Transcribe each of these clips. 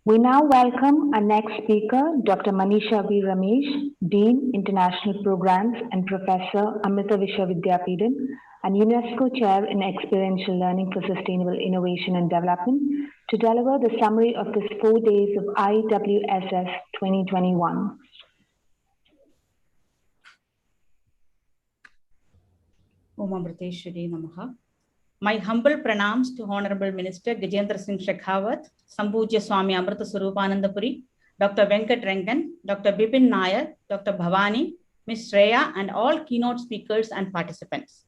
We now welcome our next speaker, Dr. Manisha V. Ramesh, Dean, International Programs and Professor, Amrita Vishwavidyapeetham, and UNESCO Chair in Experiential Learning for Sustainable Innovation and Development, to deliver the summary of the 4 days of IWSS 2021. Om Amriteshwari Namaha. My humble pranams to Honorable Minister Gajendra Singh Shekhawat, Sambhujya Swami Amrita Swarupanandapuri, Dr. Venkat Rangan, Dr. Bipin Nair, Dr. Bhavani, Ms. Shreya, and all keynote speakers and participants.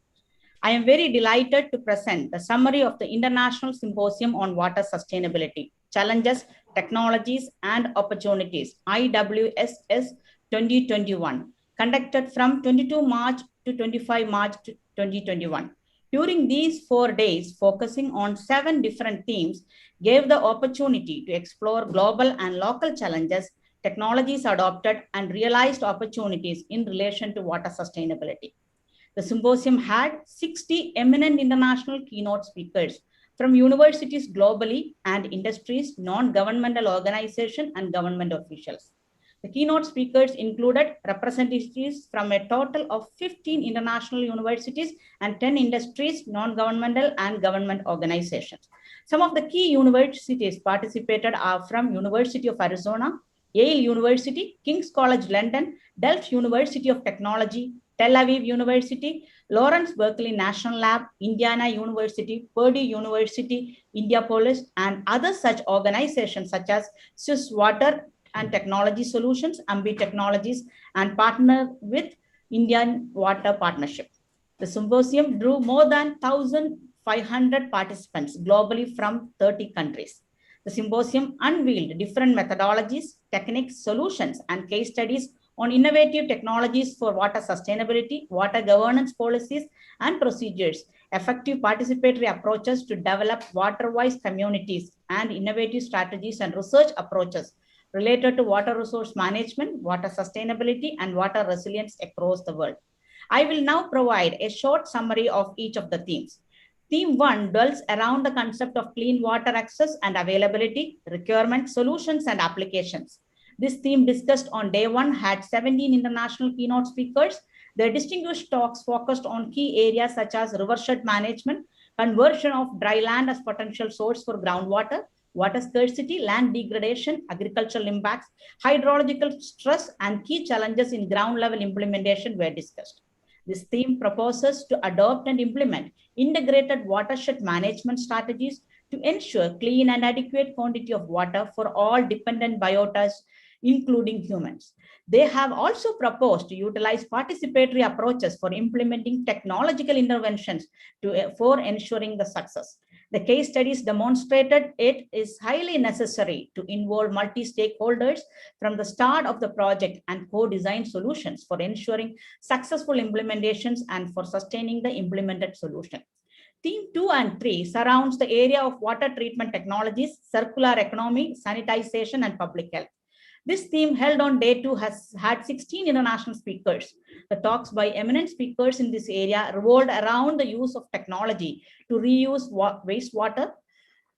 I am very delighted to present the summary of the International Symposium on Water Sustainability, Challenges, Technologies, and Opportunities, IWSS 2021, conducted from 22 March to 25 March 2021. During these 4 days, focusing on 7 different themes, gave the opportunity to explore global and local challenges, technologies adopted, and realized opportunities in relation to water sustainability. The symposium had 60 eminent international keynote speakers from universities globally and industries, non-governmental organizations, and government officials. The keynote speakers included representatives from a total of 15 international universities and 10 industries, non-governmental and government organizations. Some of the key universities participated are from University of Arizona, Yale University, King's College London, Delft University of Technology, Tel Aviv University, Lawrence Berkeley National Lab, Indiana University, Purdue University, Indianapolis, and other such organizations such as Swiss Water and Technology Solutions, Ambi Technologies, and partner with Indian Water Partnership. The symposium drew more than 1,500 participants globally from 30 countries. The symposium unveiled different methodologies, techniques, solutions, and case studies on innovative technologies for water sustainability, water governance policies and procedures, effective participatory approaches to develop water-wise communities, and innovative strategies and research approaches related to water resource management, water sustainability, and water resilience across the world. I will now provide a short summary of each of the themes. Theme 1 dwells around the concept of clean water access and availability, requirements, solutions, and applications. This theme discussed on day 1 had 17 international keynote speakers. Their distinguished talks focused on key areas such as rivershed management, conversion of dry land as potential source for groundwater, water scarcity, land degradation, agricultural impacts, hydrological stress, and key challenges in ground level implementation were discussed. This theme proposes to adopt and implement integrated watershed management strategies to ensure clean and adequate quantity of water for all dependent biotas, including humans. They have also proposed to utilize participatory approaches for implementing technological interventions for ensuring the success. The case studies demonstrated it is highly necessary to involve multi-stakeholders from the start of the project and co-design solutions for ensuring successful implementations and for sustaining the implemented solution. Theme 2 and 3 surrounds the area of water treatment technologies, circular economy, sanitization, and public health. This theme held on day 2 has had 16 international speakers. The talks by eminent speakers in this area revolved around the use of technology to reuse wastewater,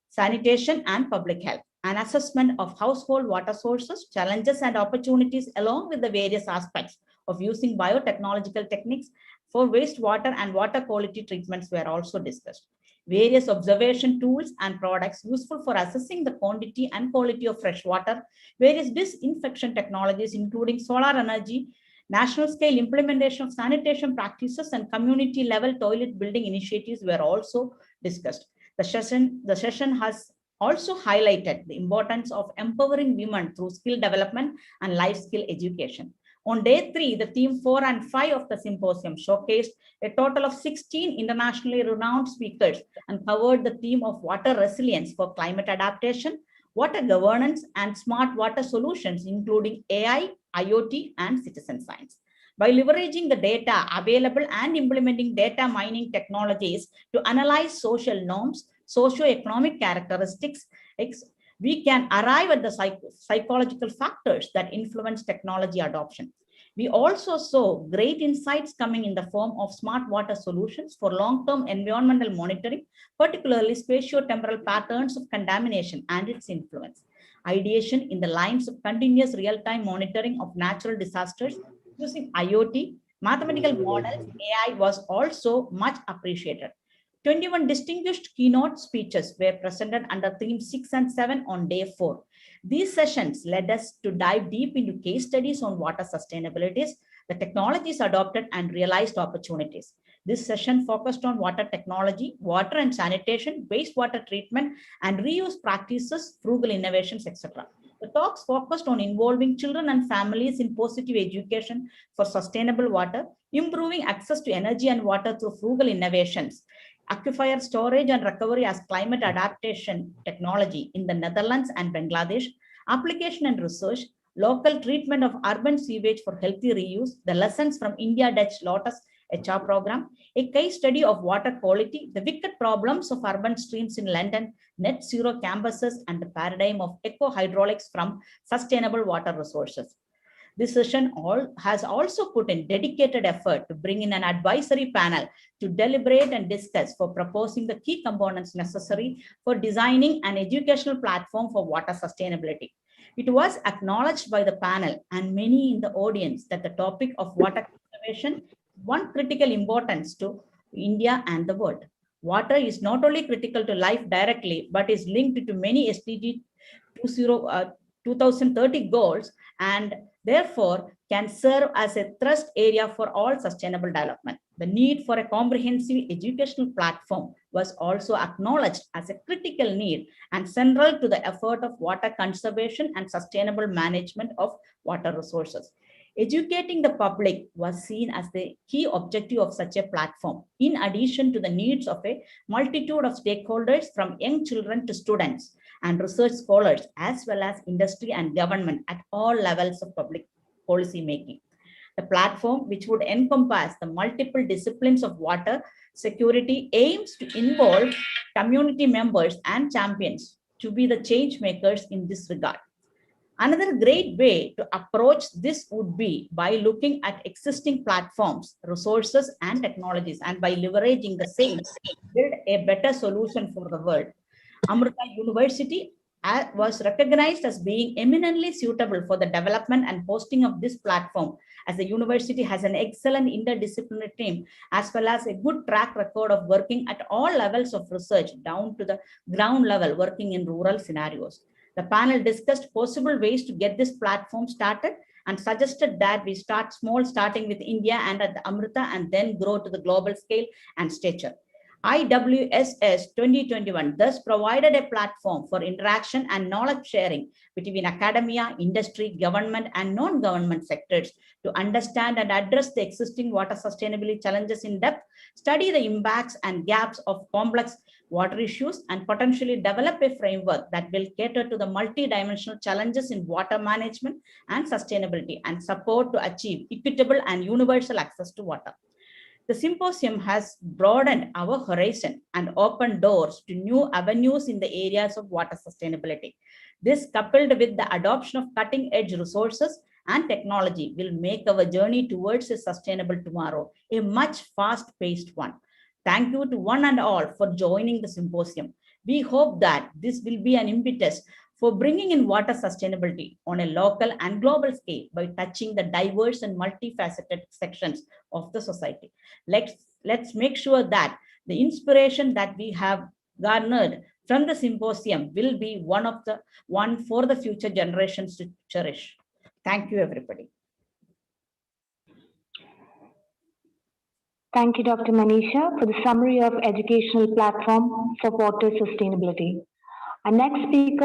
sanitation, and public health, an assessment of household water sources, challenges, and opportunities, along with the various aspects of using biotechnological techniques for wastewater and water quality treatments were also discussed. Various observation tools and products useful for assessing the quantity and quality of fresh water, various disinfection technologies, including solar energy, national scale implementation of sanitation practices, and community level toilet building initiatives were also discussed. The session has also highlighted the importance of empowering women through skill development and life skill education. On day 3, the theme 4 and 5 of the symposium showcased a total of 16 internationally renowned speakers and covered the theme of water resilience for climate adaptation, water governance, and smart water solutions, including AI, IoT, and citizen science. By leveraging the data available and implementing data mining technologies to analyze social norms, socioeconomic characteristics, we can arrive at the psychological factors that influence technology adoption. We also saw great insights coming in the form of smart water solutions for long-term environmental monitoring, particularly spatio-temporal patterns of contamination and its influence. Ideation in the lines of continuous real-time monitoring of natural disasters using IoT, mathematical models, AI was also much appreciated. 21 distinguished keynote speeches were presented under themes 6 and 7 on day 4. These sessions led us to dive deep into case studies on water sustainabilities, the technologies adopted, and realized opportunities. This session focused on water technology, water and sanitation, wastewater treatment, and reuse practices, frugal innovations, etc. The talks focused on involving children and families in positive education for sustainable water, improving access to energy and water through frugal innovations, aquifer storage and recovery as climate adaptation technology in the Netherlands and Bangladesh, application and research, local treatment of urban sewage for healthy reuse, the lessons from India-Dutch Lotus HR program, a case study of water quality, the wicked problems of urban streams in London, net zero campuses, and the paradigm of eco-hydraulics from sustainable water resources. This session has also put in dedicated effort to bring in an advisory panel to deliberate and discuss for proposing the key components necessary for designing an educational platform for water sustainability. It was acknowledged by the panel and many in the audience that the topic of water conservation is one critical importance to India and the world. Water is not only critical to life directly, but is linked to many SDG 2030 goals and therefore can serve as a thrust area for all sustainable development. The need for a comprehensive educational platform was also acknowledged as a critical need and central to the effort of water conservation and sustainable management of water resources. Educating the public was seen as the key objective of such a platform, in addition to the needs of a multitude of stakeholders from young children to students and research scholars, as well as industry and government at all levels of public policy making. The platform, which would encompass the multiple disciplines of water security, aims to involve community members and champions to be the change makers in this regard. Another great way to approach this would be by looking at existing platforms, resources, and technologies, and by leveraging the same, build a better solution for the world. Amrita University was recognized as being eminently suitable for the development and hosting of this platform, as the university has an excellent interdisciplinary team, as well as a good track record of working at all levels of research down to the ground level, working in rural scenarios. The panel discussed possible ways to get this platform started and suggested that we start small, starting with India and at the Amrita, and then grow to the global scale and stature. IWSS 2021 thus provided a platform for interaction and knowledge sharing between academia, industry, government, and non-government sectors to understand and address the existing water sustainability challenges in depth, study the impacts and gaps of complex water issues, and potentially develop a framework that will cater to the multidimensional challenges in water management and sustainability and support to achieve equitable and universal access to water. The symposium has broadened our horizon and opened doors to new avenues in the areas of water sustainability. This, coupled with the adoption of cutting-edge resources and technology, will make our journey towards a sustainable tomorrow a much fast-paced one. Thank you to one and all for joining the symposium. We hope that this will be an impetus for bringing in water sustainability on a local and global scale by touching the diverse and multifaceted sections of the society. Let's make sure that the inspiration that we have garnered from the symposium will be one for the future generations to cherish. Thank you, everybody. Thank you, Dr. Manisha, for the summary of educational platform for water sustainability. Our next speaker